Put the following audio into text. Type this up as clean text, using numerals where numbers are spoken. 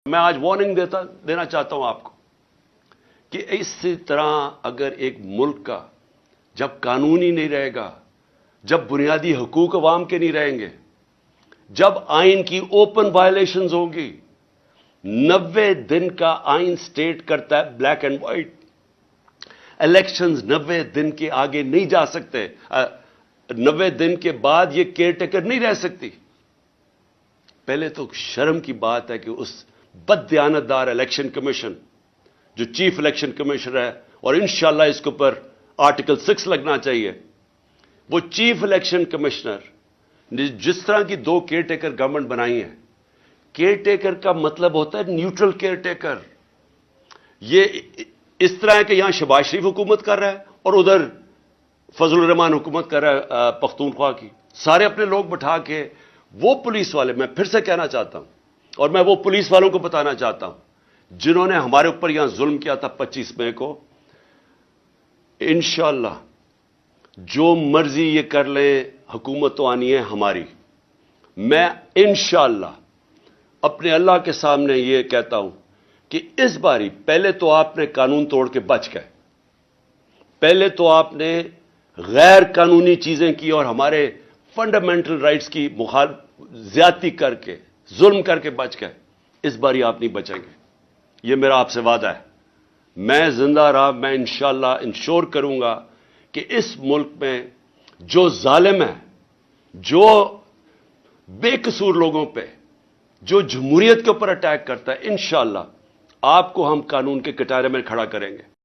میں آج وارننگ دینا چاہتا ہوں آپ کو کہ اسی طرح اگر ایک ملک کا جب قانون ہی نہیں رہے گا، جب بنیادی حقوق عوام کے نہیں رہیں گے، جب آئین کی اوپن وائلیشنز ہوں گی، 90 دن کا آئین سٹیٹ کرتا ہے بلیک اینڈ وائٹ، الیکشنز 90 دن کے آگے نہیں جا سکتے، 90 دن کے بعد یہ کیئر ٹیکر نہیں رہ سکتی۔ پہلے تو شرم کی بات ہے کہ اس بددیانتدار الیکشن کمیشن جو چیف الیکشن کمیشنر ہے، اور انشاءاللہ اس کے اوپر آرٹیکل 6 لگنا چاہیے، وہ چیف الیکشن کمشنر نے جس طرح کی 2 کیئر ٹیکر گورنمنٹ بنائی ہے، کیئر ٹیکر کا مطلب ہوتا ہے نیوٹرل کیئر ٹیکر۔ یہ اس طرح ہے کہ یہاں شہباز شریف حکومت کر رہا ہے اور ادھر فضل الرحمان حکومت کر رہا ہے پختونخوا کی، سارے اپنے لوگ بٹھا کے وہ پولیس والے، میں پھر سے کہنا چاہتا ہوں اور میں وہ پولیس والوں کو بتانا چاہتا ہوں جنہوں نے ہمارے اوپر یہاں ظلم کیا تھا 25 مئی کو، انشاءاللہ جو مرضی یہ کر لیں، حکومت تو آنی ہے ہماری۔ میں انشاءاللہ اپنے اللہ کے سامنے یہ کہتا ہوں کہ اس باری پہلے تو آپ نے قانون توڑ کے بچ گئے، پہلے تو آپ نے غیر قانونی چیزیں کی اور ہمارے فنڈامنٹل رائٹس کی زیادتی کر کے، ظلم کر کے بچ گئے۔ اس باری آپ نہیں بچیں گے، یہ میرا آپ سے وعدہ ہے۔ میں زندہ رہا، میں انشاءاللہ انشور کروں گا کہ اس ملک میں جو ظالم ہے، جو بے قصور لوگوں پہ، جو جمہوریت کے اوپر اٹیک کرتا ہے، انشاءاللہ آپ کو ہم قانون کے کٹارے میں کھڑا کریں گے۔